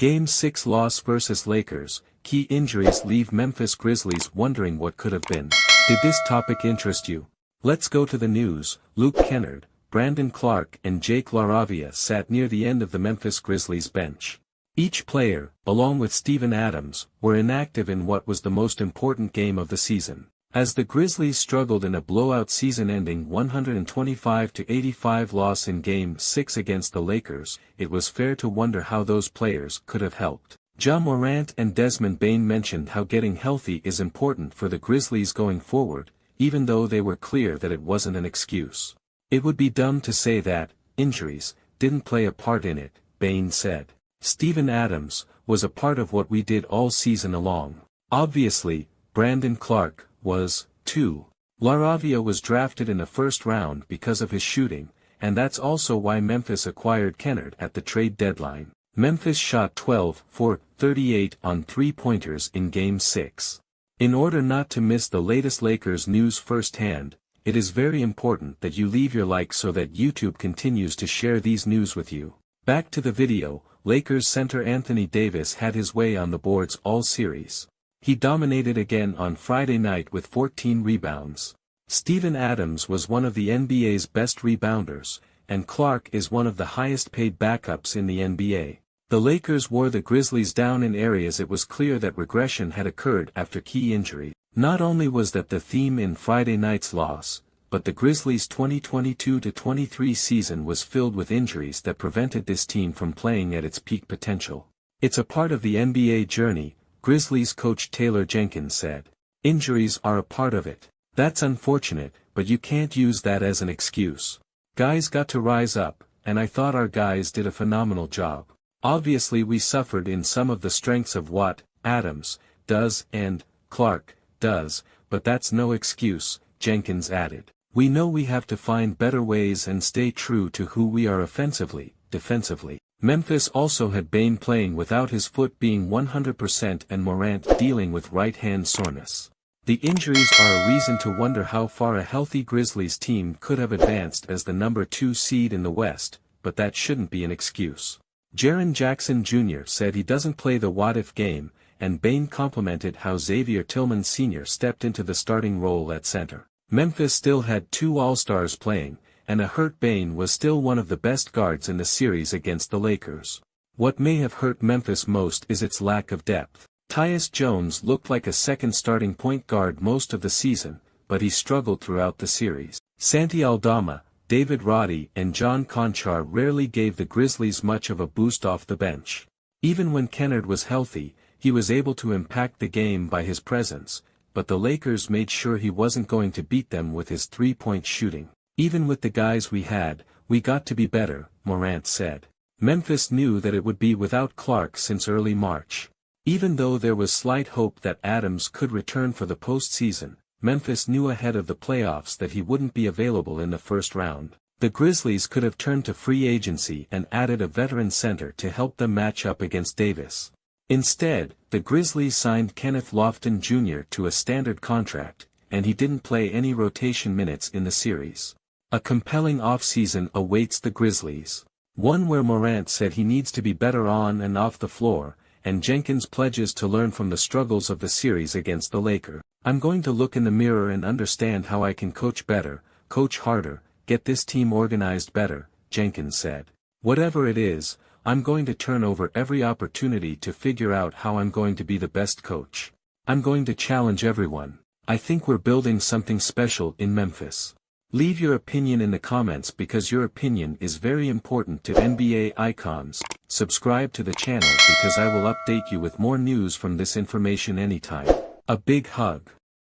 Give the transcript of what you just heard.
Game 6 loss versus Lakers, key injuries leave Memphis Grizzlies wondering what could have been. Did this topic interest you? Let's go to the news. Luke Kennard, Brandon Clarke and Jake LaRavia sat near the end of the Memphis Grizzlies bench. Each player, along with Steven Adams, were inactive in what was the most important game of the season. As the Grizzlies struggled in a blowout season-ending 125-85 loss in Game 6 against the Lakers, it was fair to wonder how those players could have helped. Ja Morant and Desmond Bane mentioned how getting healthy is important for the Grizzlies going forward, even though they were clear that it wasn't an excuse. "It would be dumb to say that injuries didn't play a part in it," Bane said. "Steven Adams was a part of what we did all season long. Obviously, Brandon Clarke was, too. LaRavia was drafted in the first round because of his shooting, and that's also why Memphis acquired Kennard at the trade deadline." Memphis shot 12 for 38 on three-pointers in Game 6. In order not to miss the latest Lakers news firsthand, it is very important that you leave your like so that YouTube continues to share these news with you. Back to the video. Lakers center Anthony Davis had his way on the boards all series. He dominated again on Friday night with 14 rebounds. Steven Adams was one of the NBA's best rebounders, and Clarke is one of the highest-paid backups in the NBA. The Lakers wore the Grizzlies down in areas it was clear that regression had occurred after key injury. Not only was that the theme in Friday night's loss, but the Grizzlies' 2022-23 season was filled with injuries that prevented this team from playing at its peak potential. "It's a part of the NBA journey," Grizzlies coach Taylor Jenkins said. "Injuries are a part of it. That's unfortunate, but you can't use that as an excuse. Guys got to rise up, and I thought our guys did a phenomenal job. Obviously we suffered in some of the strengths of what Adams does and Clarke does, but that's no excuse," Jenkins added. "We know we have to find better ways and stay true to who we are offensively, defensively." Memphis also had Bane playing without his foot being 100% and Morant dealing with right-hand soreness. The injuries are a reason to wonder how far a healthy Grizzlies team could have advanced as the number 2 seed in the West, but that shouldn't be an excuse. Jaren Jackson Jr. said he doesn't play the what-if game, and Bane complimented how Xavier Tillman Sr. stepped into the starting role at center. Memphis still had 2 All-Stars playing, and a hurt Bane was still one of the best guards in the series against the Lakers. What may have hurt Memphis most is its lack of depth. Tyus Jones looked like a second starting point guard most of the season, but he struggled throughout the series. Santi Aldama, David Roddy and John Konchar rarely gave the Grizzlies much of a boost off the bench. Even when Kennard was healthy, he was able to impact the game by his presence, but the Lakers made sure he wasn't going to beat them with his three-point shooting. "Even with the guys we had, we got to be better," Morant said. Memphis knew that it would be without Clarke since early March. Even though there was slight hope that Adams could return for the postseason, Memphis knew ahead of the playoffs that he wouldn't be available in the first round. The Grizzlies could have turned to free agency and added a veteran center to help them match up against Davis. Instead, the Grizzlies signed Kenneth Lofton Jr. to a standard contract, and he didn't play any rotation minutes in the series. A compelling offseason awaits the Grizzlies. One where Morant said he needs to be better on and off the floor, and Jenkins pledges to learn from the struggles of the series against the Lakers. "I'm going to look in the mirror and understand how I can coach better, coach harder, get this team organized better," Jenkins said. "Whatever it is, I'm going to turn over every opportunity to figure out how I'm going to be the best coach. I'm going to challenge everyone. I think we're building something special in Memphis." Leave your opinion in the comments because your opinion is very important to NBA icons. Subscribe to the channel because I will update you with more news from this information anytime. A big hug.